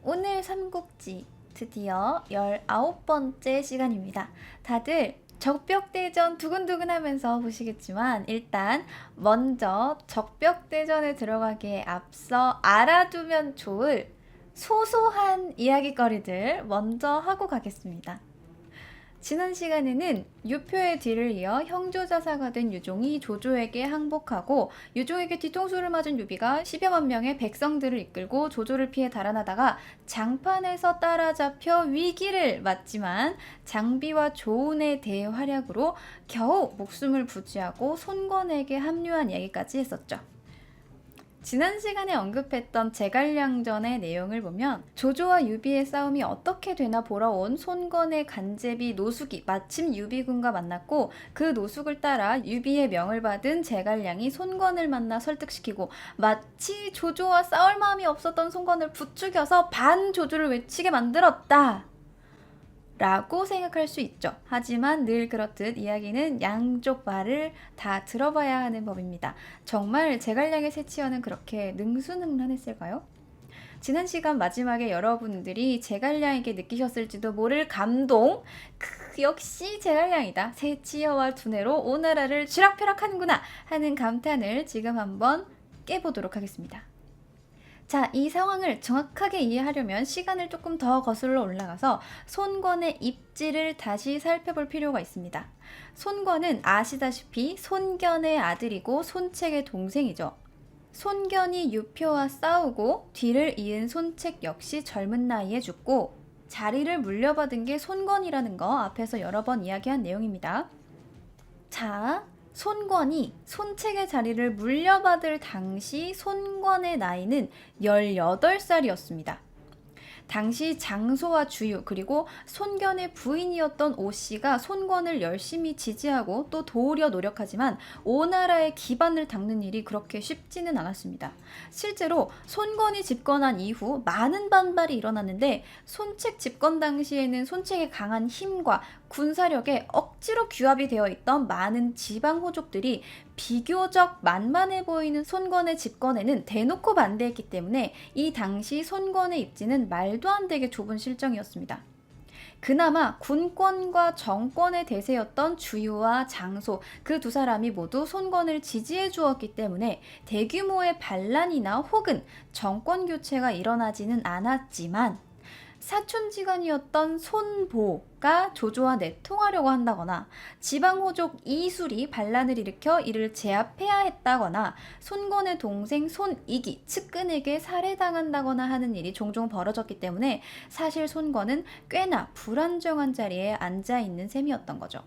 오늘 삼국지 드디어 19번째 시간입니다. 다들 적벽대전 두근두근 하면서 보시겠지만 일단 먼저 적벽대전에 들어가기에 앞서 알아두면 좋을 소소한 이야기거리들 먼저 하고 가겠습니다. 지난 시간에는 유표의 뒤를 이어 형조자사가 된 유종이 조조에게 항복하고 유종에게 뒤통수를 맞은 유비가 10여만 명의 백성들을 이끌고 조조를 피해 달아나다가 장판에서 따라잡혀 위기를 맞지만 장비와 조운의 대활약으로 겨우 목숨을 부지하고 손권에게 합류한 얘기까지 했었죠. 지난 시간에 언급했던 제갈량전의 내용을 보면 조조와 유비의 싸움이 어떻게 되나 보러 온 손권의 간제비 노숙이 마침 유비군과 만났고 그 노숙을 따라 유비의 명을 받은 제갈량이 손권을 만나 설득시키고 마치 조조와 싸울 마음이 없었던 손권을 부추겨서 반조조를 외치게 만들었다 라고 생각할 수 있죠. 하지만 늘 그렇듯 이야기는 양쪽 말을 다 들어봐야 하는 법입니다. 정말 제갈량의 세치어는 그렇게 능수능란했을까요? 지난 시간 마지막에 여러분들이 제갈량에게 느끼셨을지도 모를 감동, 역시 제갈량이다. 세치어와 두뇌로 오나라를 쥐락펴락하는구나 하는 감탄을 지금 한번 깨보도록 하겠습니다. 자, 이 상황을 정확하게 이해하려면 시간을 조금 더 거슬러 올라가서 손권의 입지를 다시 살펴볼 필요가 있습니다. 손권은 아시다시피 손견의 아들이고 손책의 동생이죠. 손견이 유표와 싸우고 뒤를 이은 손책 역시 젊은 나이에 죽고 자리를 물려받은 게 손권이라는 거 앞에서 여러 번 이야기한 내용입니다. 자, 손권이 손책의 자리를 물려받을 당시 손권의 나이는 18살이었습니다. 당시 장소와 주유 그리고 손견의 부인이었던 오씨가 손권을 열심히 지지하고 또 도우려 노력하지만 오나라의 기반을 닦는 일이 그렇게 쉽지는 않았습니다. 실제로 손권이 집권한 이후 많은 반발이 일어났는데 손책 집권 당시에는 손책의 강한 힘과 군사력에 억지로 규합이 되어 있던 많은 지방 호족들이 비교적 만만해 보이는 손권의 집권에는 대놓고 반대했기 때문에 이 당시 손권의 입지는 말도 안 되게 좁은 실정이었습니다. 그나마 군권과 정권의 대세였던 주유와 장소 그 두 사람이 모두 손권을 지지해 주었기 때문에 대규모의 반란이나 혹은 정권 교체가 일어나지는 않았지만 사촌지간이었던 손보가 조조와 내통하려고 한다거나 지방호족 이술이 반란을 일으켜 이를 제압해야 했다거나 손권의 동생 손익이 측근에게 살해당한다거나 하는 일이 종종 벌어졌기 때문에 사실 손권은 꽤나 불안정한 자리에 앉아있는 셈이었던 거죠.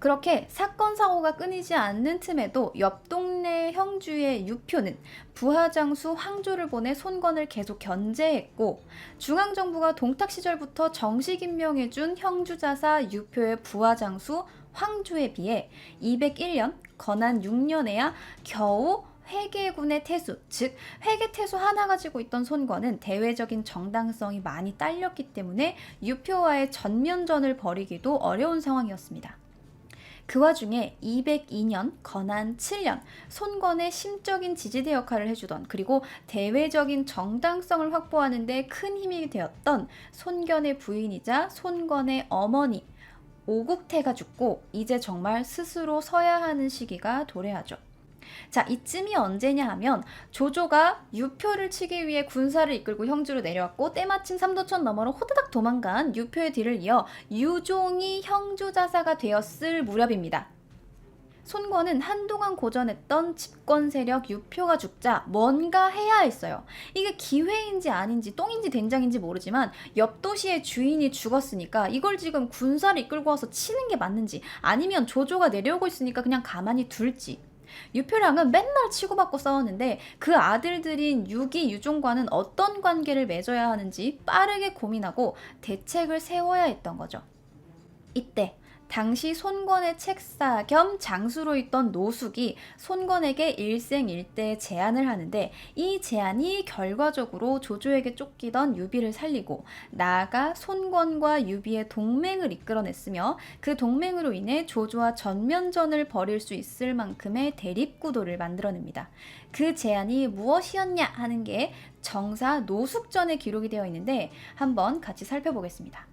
그렇게 사건 사고가 끊이지 않는 틈에도 옆 동네 형주의 유표는 부하장수 황조를 보내 손권을 계속 견제했고 중앙정부가 동탁 시절부터 정식 임명해준 형주자사 유표의 부하장수 황조에 비해 201년 건한 6년에야 겨우 회계군의 태수, 즉 회계태수 하나 가지고 있던 손권은 대외적인 정당성이 많이 딸렸기 때문에 유표와의 전면전을 벌이기도 어려운 상황이었습니다. 그 와중에 202년, 건한 7년 손권의 심적인 지지대 역할을 해주던 그리고 대외적인 정당성을 확보하는 데 큰 힘이 되었던 손견의 부인이자 손권의 어머니 오국태가 죽고 이제 정말 스스로 서야 하는 시기가 도래하죠. 자, 이쯤이 언제냐 하면 조조가 유표를 치기 위해 군사를 이끌고 형주로 내려왔고 때마침 삼도천 너머로 호드닥 도망간 유표의 뒤를 이어 유종이 형주자사가 되었을 무렵입니다. 손권은 한동안 고전했던 집권 세력 유표가 죽자 뭔가 해야 했어요. 이게 기회인지 아닌지 똥인지 된장인지 모르지만 옆 도시의 주인이 죽었으니까 이걸 지금 군사를 이끌고 와서 치는 게 맞는지 아니면 조조가 내려오고 있으니까 그냥 가만히 둘지 유표랑은 맨날 치고받고 싸웠는데 그 아들들인 유기, 유종과는 어떤 관계를 맺어야 하는지 빠르게 고민하고 대책을 세워야 했던 거죠. 이때 당시 손권의 책사 겸 장수로 있던 노숙이 손권에게 일생일대 제안을 하는데 이 제안이 결과적으로 조조에게 쫓기던 유비를 살리고 나아가 손권과 유비의 동맹을 이끌어냈으며 그 동맹으로 인해 조조와 전면전을 벌일 수 있을 만큼의 대립구도를 만들어냅니다. 그 제안이 무엇이었냐 하는 게 정사 노숙전에 기록이 되어 있는데 한번 같이 살펴보겠습니다.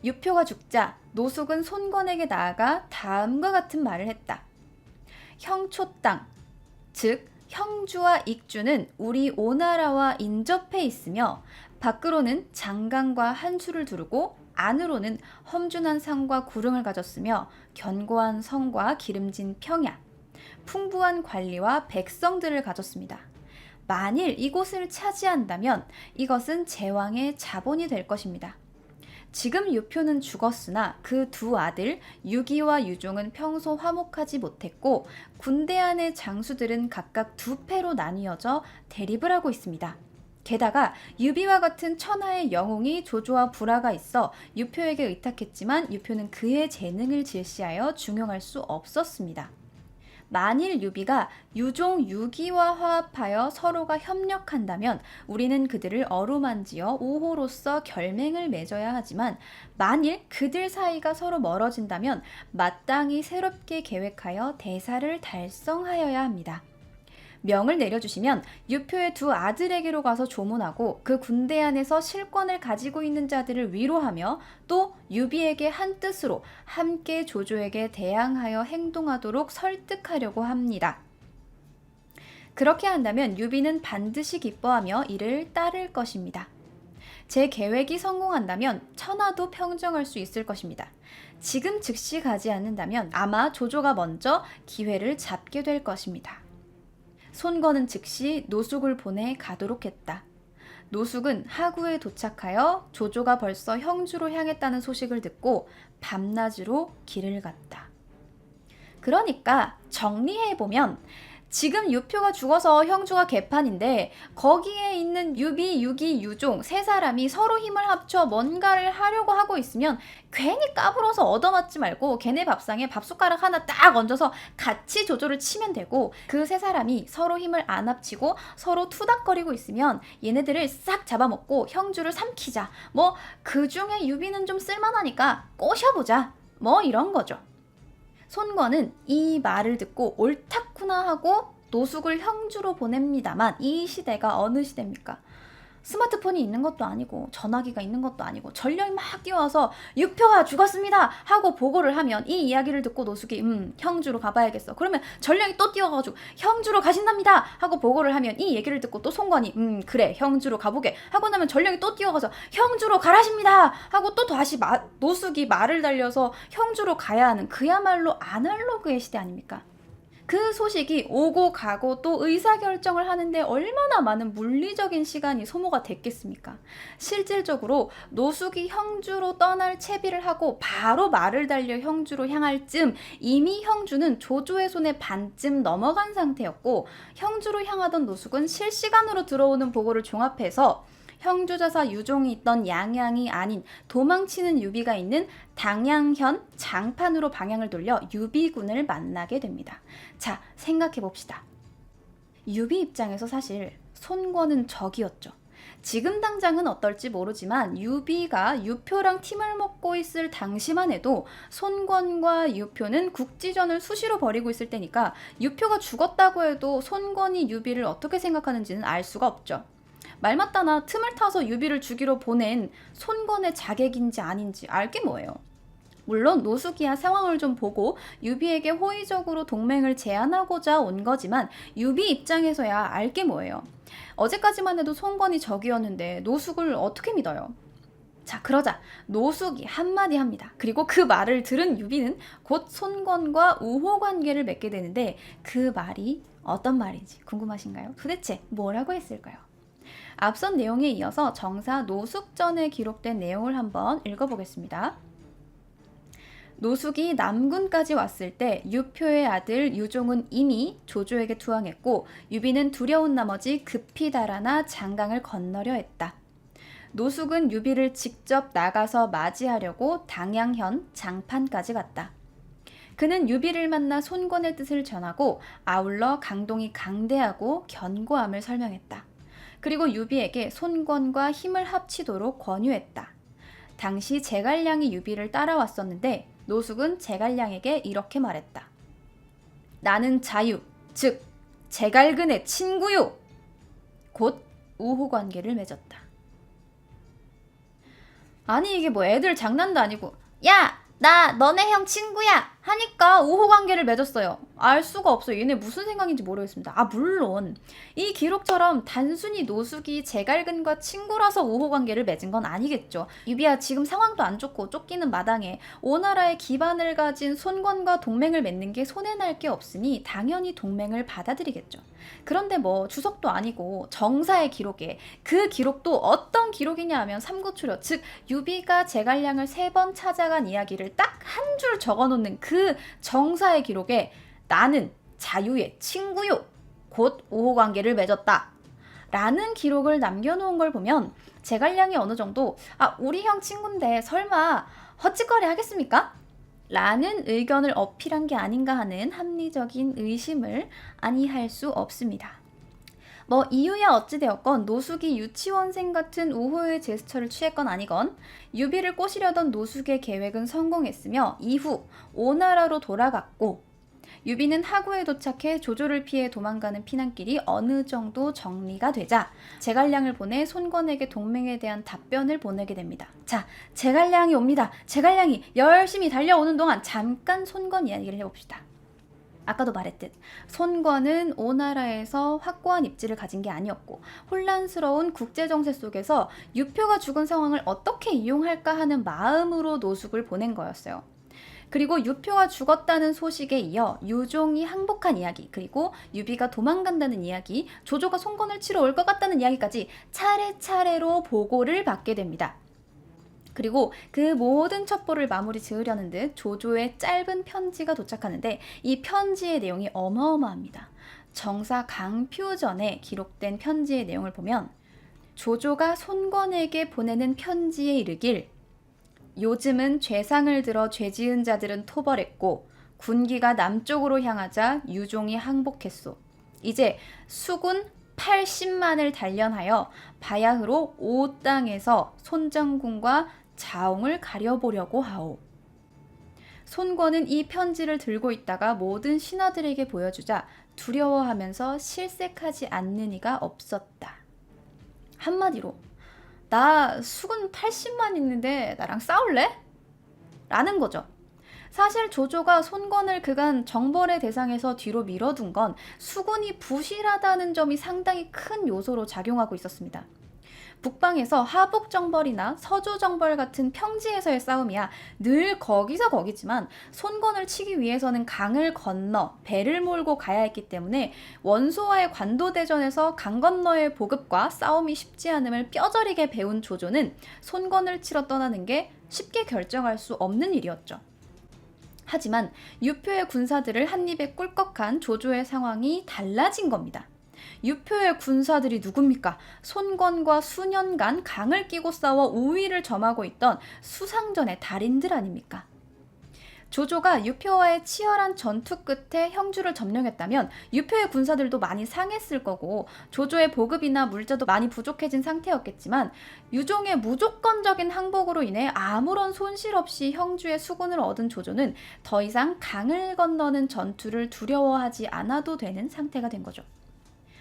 유표가 죽자 노숙은 손권에게 나아가 다음과 같은 말을 했다. 형초 땅, 즉 형주와 익주는 우리 오나라와 인접해 있으며 밖으로는 장강과 한수를 두르고 안으로는 험준한 산과 구릉을 가졌으며 견고한 성과 기름진 평야, 풍부한 관리와 백성들을 가졌습니다. 만일 이곳을 차지한다면 이것은 제왕의 자본이 될 것입니다. 지금 유표는 죽었으나 그 두 아들 유기와 유종은 평소 화목하지 못했고 군대 안의 장수들은 각각 두 패로 나뉘어져 대립을 하고 있습니다. 게다가 유비와 같은 천하의 영웅이 조조와 불화가 있어 유표에게 의탁했지만 유표는 그의 재능을 질시하여 중용할 수 없었습니다. 만일 유비가 유종 유기와 화합하여 서로가 협력한다면 우리는 그들을 어루만지어 우호로서 결맹을 맺어야 하지만 만일 그들 사이가 서로 멀어진다면 마땅히 새롭게 계획하여 대사를 달성하여야 합니다. 명을 내려주시면 유표의 두 아들에게로 가서 조문하고 그 군대 안에서 실권을 가지고 있는 자들을 위로하며 또 유비에게 한 뜻으로 함께 조조에게 대항하여 행동하도록 설득하려고 합니다. 그렇게 한다면 유비는 반드시 기뻐하며 이를 따를 것입니다. 제 계획이 성공한다면 천하도 평정할 수 있을 것입니다. 지금 즉시 가지 않는다면 아마 조조가 먼저 기회를 잡게 될 것입니다. 손권은 즉시 노숙을 보내 가도록 했다. 노숙은 하구에 도착하여 조조가 벌써 형주로 향했다는 소식을 듣고 밤낮으로 길을 갔다. 그러니까 정리해보면 지금 유표가 죽어서 형주가 개판인데 거기에 있는 유비, 유기, 유종 세 사람이 서로 힘을 합쳐 뭔가를 하려고 하고 있으면 괜히 까불어서 얻어맞지 말고 걔네 밥상에 밥숟가락 하나 딱 얹어서 같이 조조를 치면 되고 그 세 사람이 서로 힘을 안 합치고 서로 투닥거리고 있으면 얘네들을 싹 잡아먹고 형주를 삼키자. 뭐 그중에 유비는 좀 쓸만하니까 꼬셔보자. 뭐 이런 거죠. 손권은 이 말을 듣고 옳다구나 하고 노숙을 형주로 보냅니다만 이 시대가 어느 시대입니까? 스마트폰이 있는 것도 아니고 전화기가 있는 것도 아니고 전령이 막 뛰어와서 유표가 죽었습니다 하고 보고를 하면 이 이야기를 듣고 노숙이 형주로 가봐야겠어. 그러면 전령이 또 뛰어가지고 형주로 가신답니다 하고 보고를 하면 이 얘기를 듣고 또 손권이 그래 형주로 가보게 하고 나면 전령이 또 뛰어가서 형주로 가라십니다 하고 또 다시 노숙이 말을 달려서 형주로 가야 하는 그야말로 아날로그의 시대 아닙니까? 그 소식이 오고 가고 또 의사결정을 하는데 얼마나 많은 물리적인 시간이 소모가 됐겠습니까? 실질적으로 노숙이 형주로 떠날 채비를 하고 바로 말을 달려 형주로 향할 즈음 이미 형주는 조조의 손에 반쯤 넘어간 상태였고 형주로 향하던 노숙은 실시간으로 들어오는 보고를 종합해서 형주자사 유종이 있던 양양이 아닌 도망치는 유비가 있는 당양현 장판으로 방향을 돌려 유비군을 만나게 됩니다. 자, 생각해 봅시다. 유비 입장에서 사실 손권은 적이었죠. 지금 당장은 어떨지 모르지만 유비가 유표랑 팀을 먹고 있을 당시만 해도 손권과 유표는 국지전을 수시로 벌이고 있을 때니까 유표가 죽었다고 해도 손권이 유비를 어떻게 생각하는지는 알 수가 없죠. 말 맞다나 틈을 타서 유비를 죽이러 보낸 손권의 자객인지 아닌지 알게 뭐예요. 물론 노숙이야 상황을 좀 보고 유비에게 호의적으로 동맹을 제안하고자 온 거지만 유비 입장에서야 알게 뭐예요. 어제까지만 해도 손권이 적이었는데 노숙을 어떻게 믿어요? 자, 그러자 노숙이 한마디 합니다. 그리고 그 말을 들은 유비는 곧 손권과 우호 관계를 맺게 되는데 그 말이 어떤 말인지 궁금하신가요? 도대체 뭐라고 했을까요? 앞선 내용에 이어서 정사 노숙전에 기록된 내용을 한번 읽어보겠습니다. 노숙이 남군까지 왔을 때 유표의 아들 유종은 이미 조조에게 투항했고 유비는 두려운 나머지 급히 달아나 장강을 건너려 했다. 노숙은 유비를 직접 나가서 맞이하려고 당양현 장판까지 갔다. 그는 유비를 만나 손권의 뜻을 전하고 아울러 강동이 강대하고 견고함을 설명했다. 그리고 유비에게 손권과 힘을 합치도록 권유했다. 당시 제갈량이 유비를 따라왔었는데 노숙은 제갈량에게 이렇게 말했다. 나는 자유, 즉 제갈근의 친구요! 곧 우호관계를 맺었다. 아니 이게 뭐 애들 장난도 아니고 야! 나 너네 형 친구야! 하니까 우호관계를 맺었어요. 알 수가 없어요. 얘네 무슨 생각인지 모르겠습니다. 물론 이 기록처럼 단순히 노숙이 제갈근과 친구라서 우호관계를 맺은 건 아니겠죠. 유비야 지금 상황도 안 좋고 쫓기는 마당에 오나라의 기반을 가진 손권과 동맹을 맺는 게 손해날 게 없으니 당연히 동맹을 받아들이겠죠. 그런데 뭐 주석도 아니고 정사의 기록에 그 기록도 어떤 기록이냐 하면 삼국초려, 즉 유비가 제갈량을 3번 찾아간 이야기를 딱 한 줄 적어놓는 그 정사의 기록에 나는 자유의 친구요! 곧 우호관계를 맺었다 라는 기록을 남겨놓은 걸 보면 제갈량이 어느 정도 우리 형 친구인데 설마 헛짓거리 하겠습니까? 라는 의견을 어필한 게 아닌가 하는 합리적인 의심을 아니할 수 없습니다. 뭐 이유야 어찌되었건 노숙이 유치원생 같은 우호의 제스처를 취했건 아니건 유비를 꼬시려던 노숙의 계획은 성공했으며 이후 오나라로 돌아갔고 유비는 하구에 도착해 조조를 피해 도망가는 피난길이 어느 정도 정리가 되자 제갈량을 보내 손권에게 동맹에 대한 답변을 보내게 됩니다. 자, 제갈량이 옵니다. 제갈량이 열심히 달려오는 동안 잠깐 손권 이야기를 해봅시다. 아까도 말했듯 손권은 오나라에서 확고한 입지를 가진 게 아니었고 혼란스러운 국제정세 속에서 유표가 죽은 상황을 어떻게 이용할까 하는 마음으로 노숙을 보낸 거였어요. 그리고 유표가 죽었다는 소식에 이어 유종이 항복한 이야기, 그리고 유비가 도망간다는 이야기, 조조가 손권을 치러 올 것 같다는 이야기까지 차례차례로 보고를 받게 됩니다. 그리고 그 모든 첩보를 마무리 지으려는 듯 조조의 짧은 편지가 도착하는데 이 편지의 내용이 어마어마합니다. 정사 강표전에 기록된 편지의 내용을 보면 조조가 손권에게 보내는 편지에 이르길 요즘은 죄상을 들어 죄지은 자들은 토벌했고 군기가 남쪽으로 향하자 유종이 항복했소. 이제 수군 80만을 단련하여 바야흐로 오 땅에서 손장군과 자옹을 가려보려고 하오. 손권은 이 편지를 들고 있다가 모든 신하들에게 보여주자 두려워하면서 실색하지 않는 이가 없었다. 한마디로 나 수군 80만 있는데 나랑 싸울래? 라는 거죠. 사실 조조가 손권을 그간 정벌의 대상에서 뒤로 밀어둔 건 수군이 부실하다는 점이 상당히 큰 요소로 작용하고 있었습니다. 북방에서 하북정벌이나 서주정벌 같은 평지에서의 싸움이야 늘 거기서 거기지만 손권을 치기 위해서는 강을 건너 배를 몰고 가야 했기 때문에 원소와의 관도대전에서 강 건너의 보급과 싸움이 쉽지 않음을 뼈저리게 배운 조조는 손권을 치러 떠나는 게 쉽게 결정할 수 없는 일이었죠. 하지만 유표의 군사들을 한 입에 꿀꺽한 조조의 상황이 달라진 겁니다. 유표의 군사들이 누굽니까? 손권과 수년간 강을 끼고 싸워 우위를 점하고 있던 수상전의 달인들 아닙니까? 조조가 유표와의 치열한 전투 끝에 형주를 점령했다면 유표의 군사들도 많이 상했을 거고 조조의 보급이나 물자도 많이 부족해진 상태였겠지만 유종의 무조건적인 항복으로 인해 아무런 손실 없이 형주의 수군을 얻은 조조는 더 이상 강을 건너는 전투를 두려워하지 않아도 되는 상태가 된 거죠.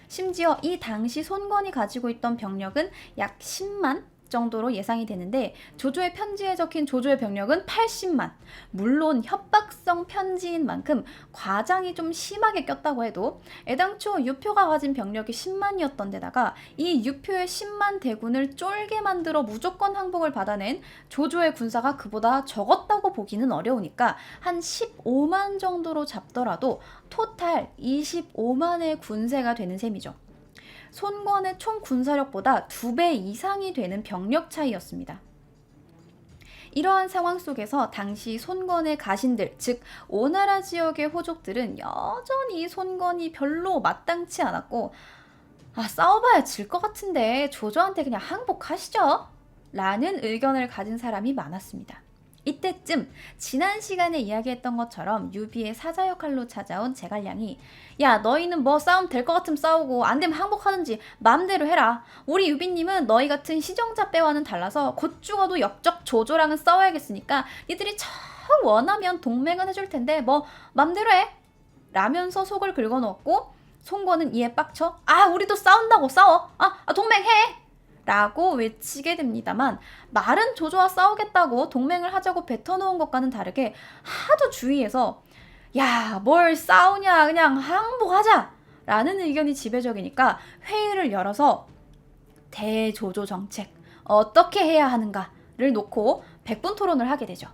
심지어 이 당시 손권이 가지고 있던 병력은 약 10만 정도로 예상이 되는데 조조의 편지에 적힌 조조의 병력은 80만. 물론 협박성 편지인 만큼 과장이 좀 심하게 꼈다고 해도 애당초 유표가 가진 병력이 10만이었던 데다가 이 유표의 10만 대군을 쫄게 만들어 무조건 항복을 받아낸 조조의 군사가 그보다 적었다고 보기는 어려우니까 한 15만 정도로 잡더라도 토탈 25만의 군세가 되는 셈이죠. 손권의 총 군사력보다 2배 이상이 되는 병력 차이였습니다. 이러한 상황 속에서 당시 손권의 가신들, 즉 오나라 지역의 호족들은 여전히 손권이 별로 마땅치 않았고 싸워봐야 질 것 같은데 조조한테 그냥 항복하시죠? 라는 의견을 가진 사람이 많았습니다. 이때쯤 지난 시간에 이야기했던 것처럼 유비의 사자 역할로 찾아온 제갈량이 야 너희는 뭐 싸움 될 것 같으면 싸우고 안 되면 항복하든지 마음대로 해라. 우리 유비님은 너희 같은 시정자 빼와는 달라서 곧 죽어도 역적 조조랑은 싸워야겠으니까 니들이 정 원하면 동맹은 해줄 텐데 뭐 맘대로 해. 라면서 속을 긁어놓았고 송건은 이에 빡쳐 우리도 싸운다고 싸워. 동맹해. 라고 외치게 됩니다만 말은 조조와 싸우겠다고 동맹을 하자고 뱉어놓은 것과는 다르게 하도 주위에서 야, 뭘 싸우냐 그냥 항복하자 라는 의견이 지배적이니까 회의를 열어서 대조조 정책 어떻게 해야 하는가를 놓고 백분 토론을 하게 되죠.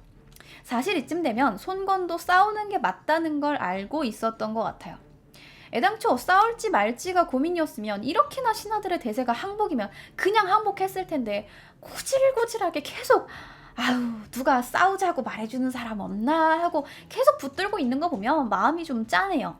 사실 이쯤 되면 손건도 싸우는 게 맞다는 걸 알고 있었던 것 같아요. 애당초 싸울지 말지가 고민이었으면 이렇게나 신하들의 대세가 항복이면 그냥 항복했을 텐데 고질고질하게 계속 누가 싸우자고 말해주는 사람 없나 하고 계속 붙들고 있는 거 보면 마음이 좀 짠해요.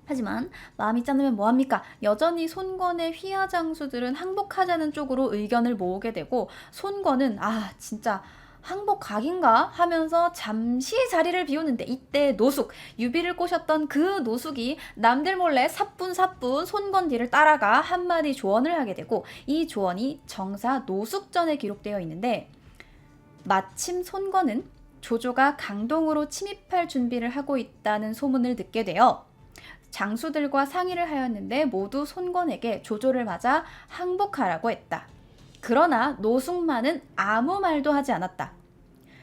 하지만 마음이 짠하면 뭐합니까? 여전히 손건의 휘하 장수들은 항복하자는 쪽으로 의견을 모으게 되고 손건은 진짜 항복 각인가 하면서 잠시 자리를 비우는데 이때 노숙, 유비를 꼬셨던 그 노숙이 남들 몰래 사뿐사뿐 손건 뒤를 따라가 한마디 조언을 하게 되고 이 조언이 정사 노숙전에 기록되어 있는데 마침 손건은 조조가 강동으로 침입할 준비를 하고 있다는 소문을 듣게 되어 장수들과 상의를 하였는데 모두 손건에게 조조를 맞아 항복하라고 했다. 그러나 노숙만은 아무 말도 하지 않았다.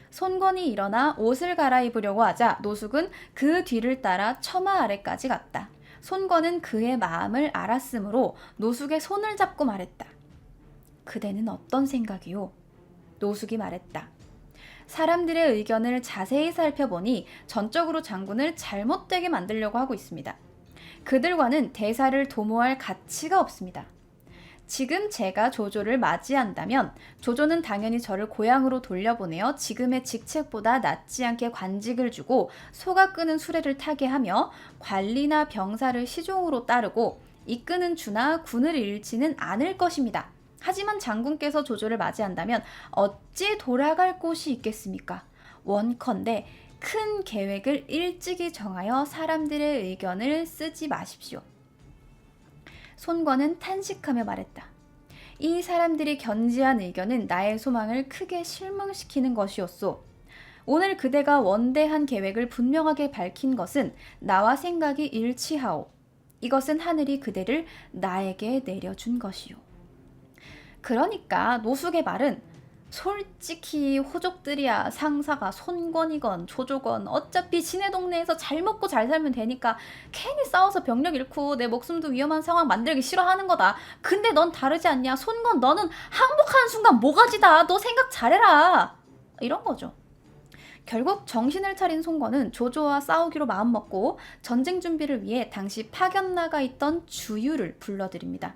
손건이 일어나 옷을 갈아입으려고 하자 노숙은 그 뒤를 따라 처마 아래까지 갔다. 손건은 그의 마음을 알았으므로 노숙의 손을 잡고 말했다. 그대는 어떤 생각이오? 노숙이 말했다. 사람들의 의견을 자세히 살펴보니 전적으로 장군을 잘못되게 만들려고 하고 있습니다. 그들과는 대사를 도모할 가치가 없습니다. 지금 제가 조조를 맞이한다면 조조는 당연히 저를 고향으로 돌려보내어 지금의 직책보다 낮지 않게 관직을 주고 소가 끄는 수레를 타게 하며 관리나 병사를 시종으로 따르고 이끄는 주나 군을 잃지는 않을 것입니다. 하지만 장군께서 조조를 맞이한다면 어찌 돌아갈 곳이 있겠습니까? 원컨대 큰 계획을 일찍이 정하여 사람들의 의견을 쓰지 마십시오. 손건은 탄식하며 말했다. 이 사람들이 견지한 의견은 나의 소망을 크게 실망시키는 것이었소. 오늘 그대가 원대한 계획을 분명하게 밝힌 것은 나와 생각이 일치하오. 이것은 하늘이 그대를 나에게 내려준 것이오. 그러니까 노숙의 말은 솔직히 호족들이야 상사가 손건이건 조조건 어차피 지네 동네에서 잘 먹고 잘 살면 되니까 괜히 싸워서 병력 잃고 내 목숨도 위험한 상황 만들기 싫어하는 거다. 근데 넌 다르지 않냐? 손건 너는 항복하는 순간 모가지다. 너 생각 잘해라. 이런 거죠. 결국 정신을 차린 손건은 조조와 싸우기로 마음먹고 전쟁 준비를 위해 당시 파견 나가 있던 주유를 불러들입니다.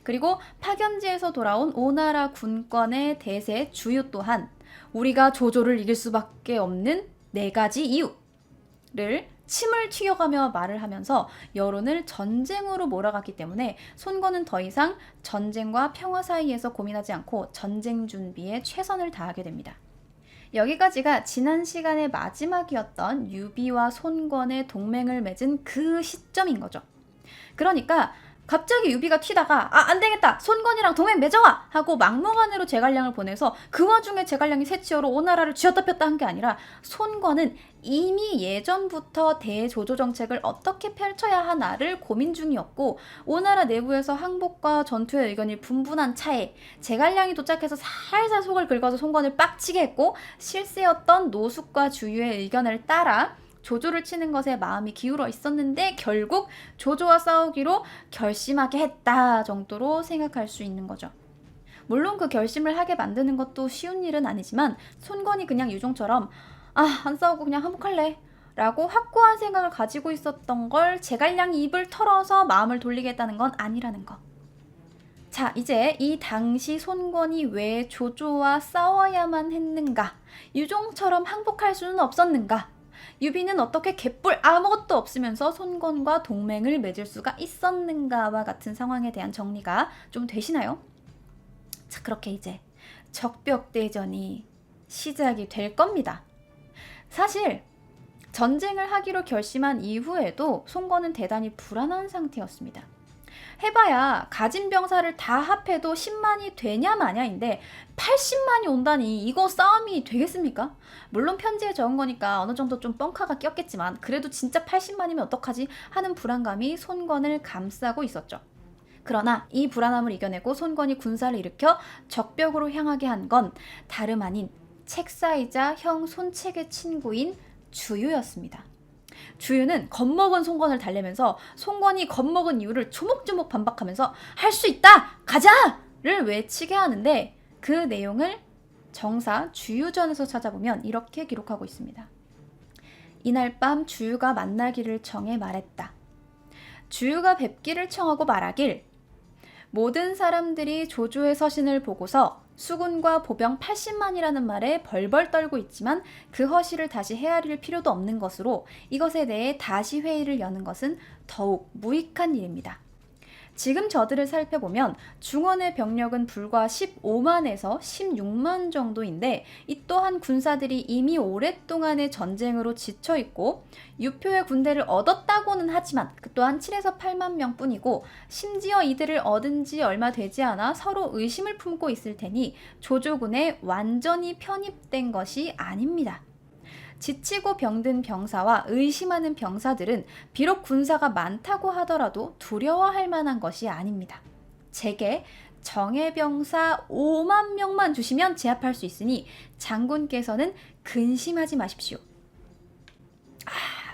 그리고 파견지에서 돌아온 오나라 군권의 대세 주유 또한 우리가 조조를 이길 수밖에 없는 4가지 이유를 침을 튀겨가며 말을 하면서 여론을 전쟁으로 몰아갔기 때문에 손건은 더 이상 전쟁과 평화 사이에서 고민하지 않고 전쟁 준비에 최선을 다하게 됩니다. 여기까지가 지난 시간의 마지막이었던 유비와 손건의 동맹을 맺은 그 시점인 거죠. 그러니까 갑자기 유비가 튀다가 안 되겠다 손건이랑 동맹 맺어와 하고 막무가내로 제갈량을 보내서 그 와중에 제갈량이 새치어로 오나라를 쥐었다 폈다 한 게 아니라 손건은 이미 예전부터 대조조 정책을 어떻게 펼쳐야 하나를 고민 중이었고 오나라 내부에서 항복과 전투의 의견이 분분한 차에 제갈량이 도착해서 살살 속을 긁어서 손건을 빡치게 했고 실세였던 노숙과 주유의 의견을 따라 조조를 치는 것에 마음이 기울어 있었는데 결국 조조와 싸우기로 결심하게 했다 정도로 생각할 수 있는 거죠. 물론 그 결심을 하게 만드는 것도 쉬운 일은 아니지만 손건이 그냥 유종처럼 안 싸우고 그냥 항복할래 라고 확고한 생각을 가지고 있었던 걸 제갈량이 입을 털어서 마음을 돌리겠다는 건 아니라는 거. 자, 이제 이 당시 손건이 왜 조조와 싸워야만 했는가? 유종처럼 항복할 수는 없었는가? 유비는 어떻게 개뿔 아무것도 없으면서 손건과 동맹을 맺을 수가 있었는가와 같은 상황에 대한 정리가 좀 되시나요? 자, 그렇게 이제 적벽대전이 시작이 될 겁니다. 사실 전쟁을 하기로 결심한 이후에도 송건은 대단히 불안한 상태였습니다. 해봐야 가진 병사를 다 합해도 10만이 되냐 마냐인데 80만이 온다니 이거 싸움이 되겠습니까? 물론 편지에 적은 거니까 어느 정도 좀 뻥카가 꼈겠지만 그래도 진짜 80만이면 어떡하지 하는 불안감이 손건을 감싸고 있었죠. 그러나 이 불안함을 이겨내고 손건이 군사를 일으켜 적벽으로 향하게 한 건 다름 아닌 책사이자 형 손책의 친구인 주유였습니다. 주유는 겁먹은 송건을 달래면서 송건이 겁먹은 이유를 조목조목 반박하면서 할 수 있다! 가자!를 외치게 하는데 그 내용을 정사 주유전에서 찾아보면 이렇게 기록하고 있습니다. 이날 밤 주유가 만나기를 청해 말했다. 주유가 뵙기를 청하고 말하길 모든 사람들이 조조의 서신을 보고서 수군과 보병 80만이라는 말에 벌벌 떨고 있지만 그 허시를 다시 헤아릴 필요도 없는 것으로 이것에 대해 다시 회의를 여는 것은 더욱 무익한 일입니다. 지금 저들을 살펴보면 중원의 병력은 불과 15만에서 16만 정도인데 이 또한 군사들이 이미 오랫동안의 전쟁으로 지쳐있고 유표의 군대를 얻었다고는 하지만 그 또한 7에서 8만 명뿐이고 심지어 이들을 얻은 지 얼마 되지 않아 서로 의심을 품고 있을 테니 조조군에 완전히 편입된 것이 아닙니다. 지치고 병든 병사와 의심하는 병사들은 비록 군사가 많다고 하더라도 두려워할 만한 것이 아닙니다. 제게 정예병사 5만 명만 주시면 제압할 수 있으니 장군께서는 근심하지 마십시오.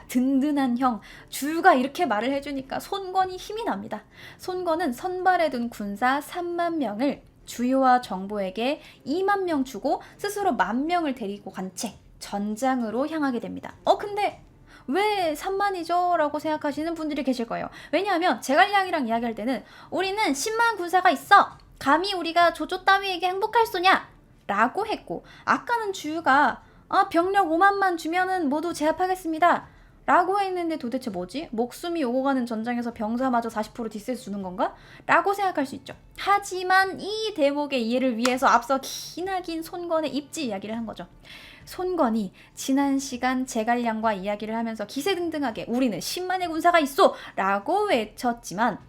든든한 형, 주유가 이렇게 말을 해주니까 손건이 힘이 납니다. 손건은 선발해 둔 군사 3만 명을 주유와 정보에게 2만 명 주고 스스로 10,000명을 데리고 간 채 전장으로 향하게 됩니다. 근데 왜 3만이죠? 라고 생각하시는 분들이 계실 거예요. 왜냐하면 제갈량이랑 이야기할 때는 우리는 10만 군사가 있어! 감히 우리가 조조 따위에게 행복할 소냐? 라고 했고 아까는 주유가 병력 5만만 주면은 모두 제압하겠습니다. 라고 했는데 도대체 뭐지? 목숨이 오고 가는 전장에서 병사마저 40% 디스에서 주는 건가? 라고 생각할 수 있죠. 하지만 이 대목의 이해를 위해서 앞서 기나긴 손건의 입지 이야기를 한 거죠. 손건이 지난 시간 제갈량과 이야기를 하면서 기세등등하게 우리는 10만의 군사가 있어! 라고 외쳤지만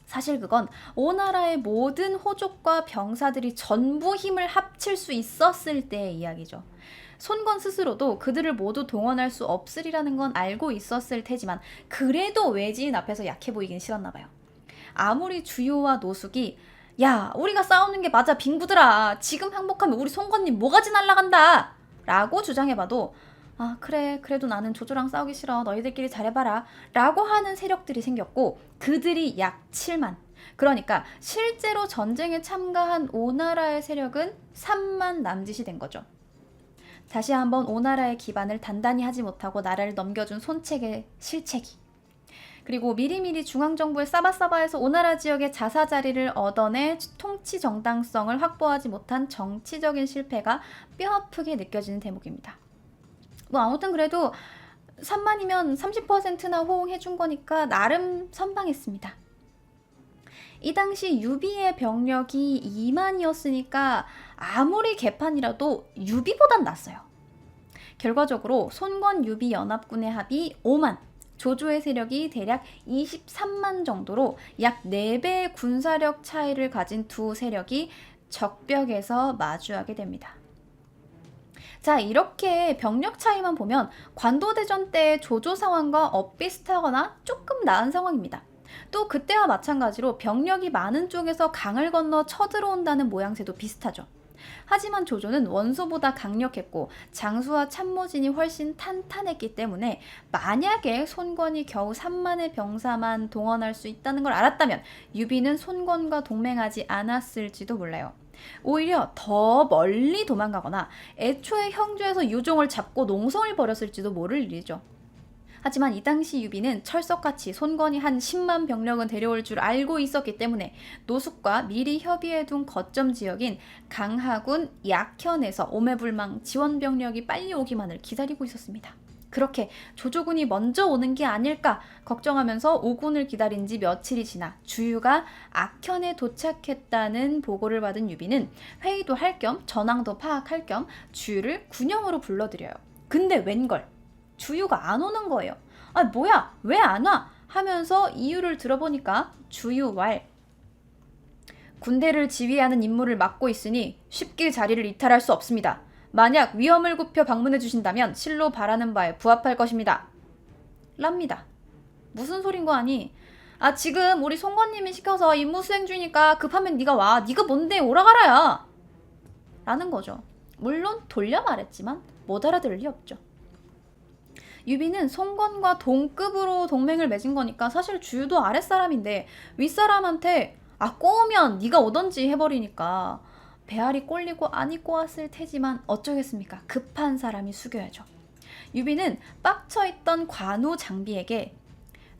사실 그건 오나라의 모든 호족과 병사들이 전부 힘을 합칠 수 있었을 때의 이야기죠. 손건 스스로도 그들을 모두 동원할 수 없으리라는 건 알고 있었을 테지만 그래도 외지인 앞에서 약해 보이긴 싫었나 봐요. 아무리 주요와 노숙이 야 우리가 싸우는 게 맞아 빙구들아 지금 항복하면 우리 손건님 뭐가지 날라간다 라고 주장해봐도 그래 그래도 나는 조조랑 싸우기 싫어 너희들끼리 잘해봐라 라고 하는 세력들이 생겼고 그들이 약 7만 그러니까 실제로 전쟁에 참가한 오나라의 세력은 3만 남짓이 된 거죠. 다시 한번 오나라의 기반을 단단히 하지 못하고 나라를 넘겨준 손책의 실책이 그리고 미리미리 중앙정부의 사바사바에서 오나라 지역의 자사 자리를 얻어내 통치 정당성을 확보하지 못한 정치적인 실패가 뼈아프게 느껴지는 대목입니다. 아무튼 그래도 3만이면 30%나 호응해준 거니까 나름 선방했습니다. 이 당시 유비의 병력이 2만이었으니까 아무리 개판이라도 유비보단 낫어요. 결과적으로 손건 유비 연합군의 합이 5만, 조조의 세력이 대략 23만 정도로 약 4배의 군사력 차이를 가진 두 세력이 적벽에서 마주하게 됩니다. 자, 이렇게 병력 차이만 보면 관도대전 때의 조조 상황과 엇비슷하거나 조금 나은 상황입니다. 또 그때와 마찬가지로 병력이 많은 쪽에서 강을 건너 쳐들어온다는 모양새도 비슷하죠. 하지만 조조는 원소보다 강력했고 장수와 참모진이 훨씬 탄탄했기 때문에 만약에 손건이 겨우 3만의 병사만 동원할 수 있다는 걸 알았다면 유비는 손건과 동맹하지 않았을지도 몰라요. 오히려 더 멀리 도망가거나 애초에 형주에서 유종을 잡고 농성을 벌였을지도 모를 일이죠. 하지만 이 당시 유비는 철석같이 손건이 한 10만 병력은 데려올 줄 알고 있었기 때문에 노숙과 미리 협의해둔 거점 지역인 강하군 약현에서 오매불망 지원 병력이 빨리 오기만을 기다리고 있었습니다. 그렇게 조조군이 먼저 오는 게 아닐까 걱정하면서 오군을 기다린 지 며칠이 지나 주유가 악현에 도착했다는 보고를 받은 유비는 회의도 할 겸 전황도 파악할 겸 주유를 군영으로 불러들여요. 근데 웬걸 주유가 안 오는 거예요. 아 뭐야 왜 안 와? 하면서 이유를 들어보니까 주유 왈 군대를 지휘하는 임무를 맡고 있으니 쉽게 자리를 이탈할 수 없습니다. 만약 위험을 굽혀 방문해 주신다면 실로 바라는 바에 부합할 것입니다. 랍니다. 무슨 소린 거 아니? 아 지금 우리 송건님이 시켜서 임무 수행 중이니까 급하면 네가 와. 네가 뭔데 오라가라야. 라는 거죠. 물론 돌려 말했지만 못 알아들을 리 없죠. 유비는 송건과 동급으로 동맹을 맺은 거니까 사실 주유도 아랫사람인데 윗사람한테 꼬우면 네가 오던지 해버리니까 배알이 꼴리고 안이 꼬았을 테지만 어쩌겠습니까? 급한 사람이 숙여야죠. 유비는 빡쳐있던 관우 장비에게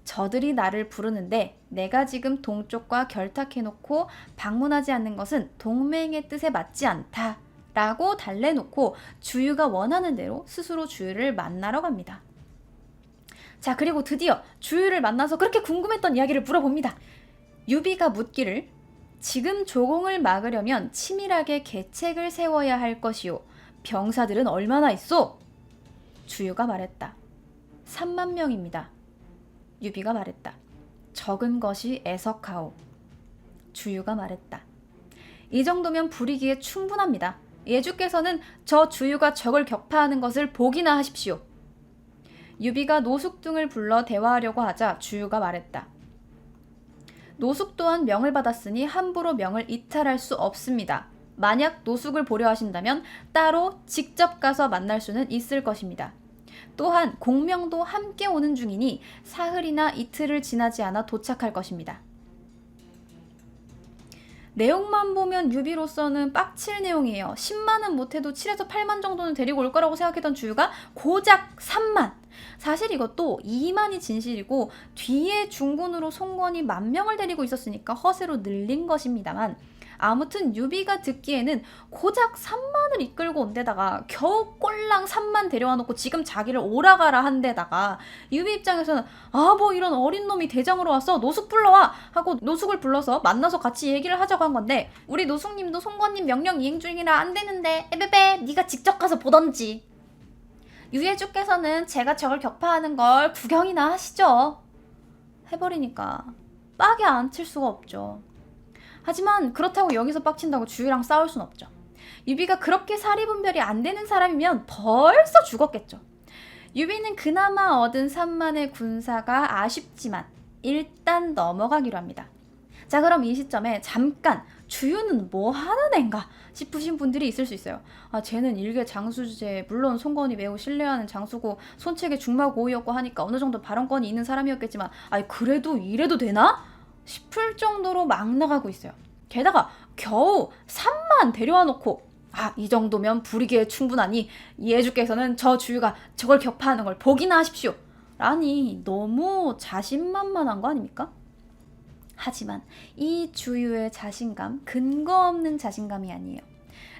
저들이 나를 부르는데 내가 지금 동쪽과 결탁해놓고 방문하지 않는 것은 동맹의 뜻에 맞지 않다 라고 달래놓고 주유가 원하는 대로 스스로 주유를 만나러 갑니다. 자 그리고 드디어 주유를 만나서 그렇게 궁금했던 이야기를 물어봅니다. 유비가 묻기를 지금 조공을 막으려면 치밀하게 계책을 세워야 할 것이오. 병사들은 얼마나 있소? 주유가 말했다. 3만 명입니다. 유비가 말했다. 적은 것이 애석하오. 주유가 말했다. 이 정도면 부리기에 충분합니다. 예주께서는 저 주유가 적을 격파하는 것을 보기나 하십시오. 유비가 노숙 등을 불러 대화하려고 하자 주유가 말했다. 노숙 또한 명을 받았으니 함부로 명을 이탈할 수 없습니다. 만약 노숙을 보려 하신다면 따로 직접 가서 만날 수는 있을 것입니다. 또한 공명도 함께 오는 중이니 사흘이나 이틀을 지나지 않아 도착할 것입니다. 내용만 보면 유비로서는 빡칠 내용이에요. 10만은 못해도 7에서 8만 정도는 데리고 올 거라고 생각했던 주유가 고작 3만. 사실 이것도 2만이 진실이고 뒤에 중군으로 송건이 10,000명을 데리고 있었으니까 허세로 늘린 것입니다만 아무튼 유비가 듣기에는 고작 3만을 이끌고 온 데다가 겨우 꼴랑 3만 데려와 놓고 지금 자기를 오라가라 한 데다가 유비 입장에서는 뭐 이런 어린 놈이 대장으로 와서 노숙 불러와 하고 노숙을 불러서 만나서 같이 얘기를 하자고 한 건데 우리 노숙님도 송건님 명령 이행 중이라 안 되는데 에베베 네가 직접 가서 보던지. 유예주께서는 제가 적을 격파하는 걸 구경이나 하시죠. 해버리니까 빡이 안 칠 수가 없죠. 하지만 그렇다고 여기서 빡친다고 주유랑 싸울 순 없죠. 유비가 그렇게 사리분별이 안 되는 사람이면 벌써 죽었겠죠. 유비는 그나마 얻은 3만의 군사가 아쉽지만 일단 넘어가기로 합니다. 자 그럼 이 시점에 잠깐 주유는 뭐 하는 앤가 싶으신 분들이 있을 수 있어요. 쟤는 일개 장수주제 물론 송건이 매우 신뢰하는 장수고 손책의 중마고의였고 하니까 어느 정도 발언권이 있는 사람이었겠지만 그래도 이래도 되나? 싶을 정도로 막 나가고 있어요. 게다가 겨우 3만 데려와 놓고 이 정도면 부리기에 충분하니 예주께서는 저 주유가 저걸 격파하는 걸 보기나 하십시오. 라니 너무 자신만만한 거 아닙니까? 하지만 이 주유의 자신감, 근거 없는 자신감이 아니에요.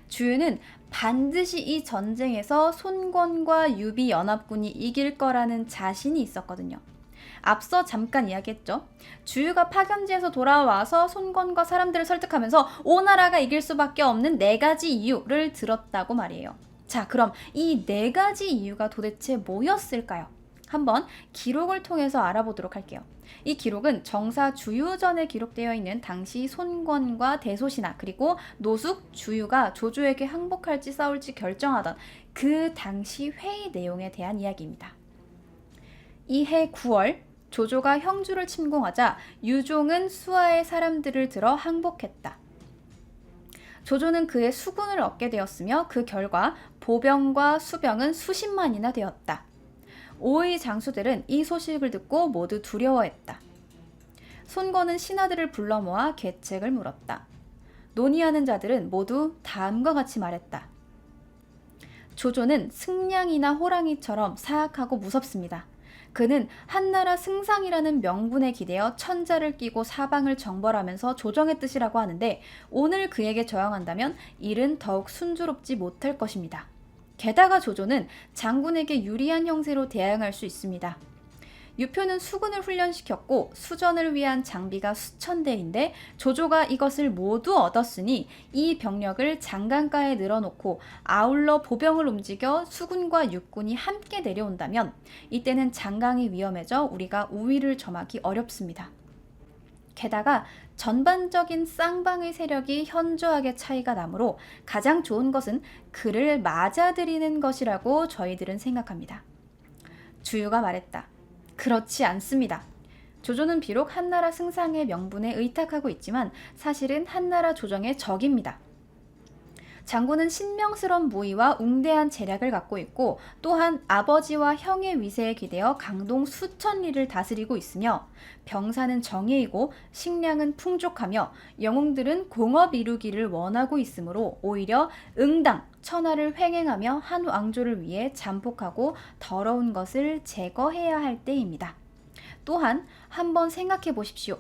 주유는 반드시 이 전쟁에서 손권과 유비 연합군이 이길 거라는 자신이 있었거든요. 앞서 잠깐 이야기했죠. 주유가 파견지에서 돌아와서 손권과 사람들을 설득하면서 오나라가 이길 수밖에 없는 4가지 이유를 들었다고 말이에요. 자, 그럼 이 4가지 이유가 도대체 뭐였을까요? 한번 기록을 통해서 알아보도록 할게요. 이 기록은 정사 주유전에 기록되어 있는 당시 손권과 대소신하 그리고 노숙 주유가 조조에게 항복할지 싸울지 결정하던 그 당시 회의 내용에 대한 이야기입니다. 이해 9월 조조가 형주를 침공하자 유종은 수하의 사람들을 들어 항복했다. 조조는 그의 수군을 얻게 되었으며 그 결과 보병과 수병은 수십만이나 되었다. 오의 장수들은 이 소식을 듣고 모두 두려워했다. 손권은 신하들을 불러 모아 계책을 물었다. 논의하는 자들은 모두 다음과 같이 말했다. 조조는 승냥이나 호랑이처럼 사악하고 무섭습니다. 그는 한나라 승상이라는 명분에 기대어 천자를 끼고 사방을 정벌하면서 조정의 뜻이라고 하는데 오늘 그에게 저항한다면 일은 더욱 순조롭지 못할 것입니다. 게다가 조조는 장군에게 유리한 형세로 대항할 수 있습니다. 유표는 수군을 훈련시켰고 수전을 위한 장비가 수천 대인데 조조가 이것을 모두 얻었으니 이 병력을 장강가에 늘어놓고 아울러 보병을 움직여 수군과 육군이 함께 내려온다면 이때는 장강이 위험해져 우리가 우위를 점하기 어렵습니다. 게다가 전반적인 쌍방의 세력이 현저하게 차이가 나므로 가장 좋은 것은 그를 맞아들이는 것이라고 저희들은 생각합니다. 주유가 말했다. 그렇지 않습니다. 조조는 비록 한나라 승상의 명분에 의탁하고 있지만 사실은 한나라 조정의 적입니다. 장군은 신명스러운 무의와 웅대한 재력을 갖고 있고 또한 아버지와 형의 위세에 기대어 강동 수천 리를 다스리고 있으며 병사는 정예이고 식량은 풍족하며 영웅들은 공업 이루기를 원하고 있으므로 오히려 응당, 천하를 횡행하며 한 왕조를 위해 잠복하고 더러운 것을 제거해야 할 때입니다. 또한 한번 생각해 보십시오.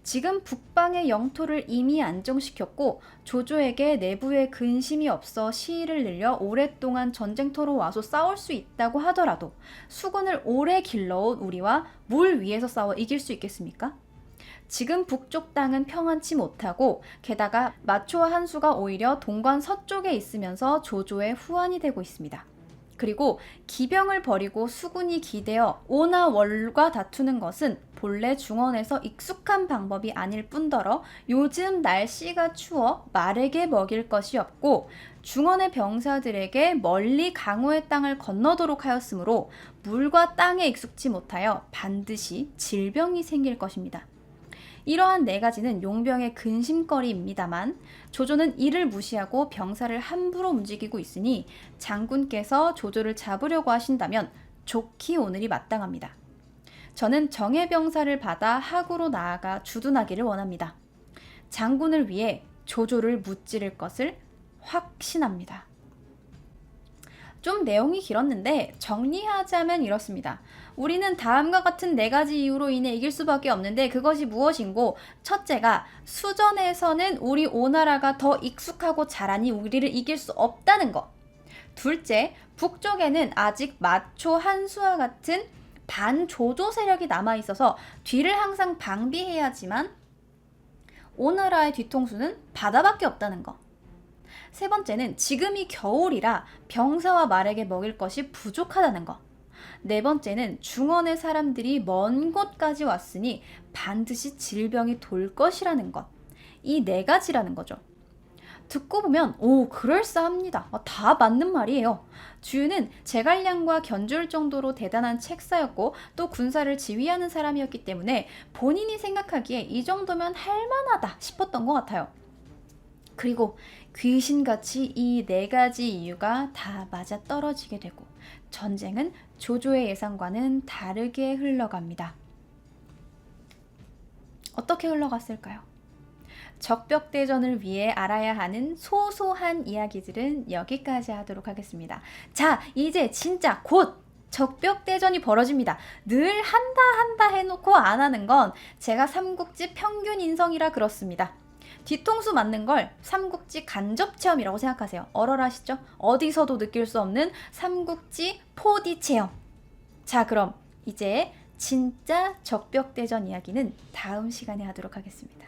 지금 북방의 영토를 이미 안정시켰고 조조에게 내부에 근심이 없어 시일을 늘려 오랫동안 전쟁터로 와서 싸울 수 있다고 하더라도 수군을 오래 길러온 우리와 물 위에서 싸워 이길 수 있겠습니까? 지금 북쪽 땅은 평안치 못하고 게다가 마초와 한수가 오히려 동관 서쪽에 있으면서 조조의 후환이 되고 있습니다. 그리고 기병을 버리고 수군이 기대어 오나 월과 다투는 것은 본래 중원에서 익숙한 방법이 아닐 뿐더러 요즘 날씨가 추워 말에게 먹일 것이 없고 중원의 병사들에게 멀리 강호의 땅을 건너도록 하였으므로 물과 땅에 익숙지 못하여 반드시 질병이 생길 것입니다. 이러한 네 가지는 용병의 근심거리입니다만 조조는 이를 무시하고 병사를 함부로 움직이고 있으니 장군께서 조조를 잡으려고 하신다면 좋기 오늘이 마땅합니다. 저는 정예 병사를 받아 하구로 나아가 주둔하기를 원합니다. 장군을 위해 조조를 무찌를 것을 확신합니다. 좀 내용이 길었는데 정리하자면 이렇습니다. 우리는 다음과 같은 네 가지 이유로 인해 이길 수밖에 없는데 그것이 무엇인고, 첫째가 수전에서는 우리 오나라가 더 익숙하고 잘하니 우리를 이길 수 없다는 것. 둘째, 북쪽에는 아직 마초 한수와 같은 반조조 세력이 남아있어서 뒤를 항상 방비해야지만 오나라의 뒤통수는 바다밖에 없다는 것. 세 번째는 지금이 겨울이라 병사와 말에게 먹일 것이 부족하다는 것. 네 번째는 중원의 사람들이 먼 곳까지 왔으니 반드시 질병이 돌 것이라는 것. 이 네 가지라는 거죠. 듣고 보면 그럴싸합니다. 다 맞는 말이에요. 주유는 제갈량과 견줄 정도로 대단한 책사였고 또 군사를 지휘하는 사람이었기 때문에 본인이 생각하기에 이 정도면 할만하다 싶었던 것 같아요. 그리고 귀신같이 이 네 가지 이유가 다 맞아떨어지게 되고 전쟁은 조조의 예상과는 다르게 흘러갑니다. 어떻게 흘러갔을까요? 적벽대전을 위해 알아야 하는 소소한 이야기들은 여기까지 하도록 하겠습니다. 자, 이제 진짜 곧 적벽대전이 벌어집니다. 늘 한다 해놓고 안 하는 건 제가 삼국지 평균 인성이라 그렇습니다. 뒤통수 맞는 걸 삼국지 간접 체험이라고 생각하세요. 얼얼하시죠? 어디서도 느낄 수 없는 삼국지 4D 체험. 자, 그럼 이제 진짜 적벽대전 이야기는 다음 시간에 하도록 하겠습니다.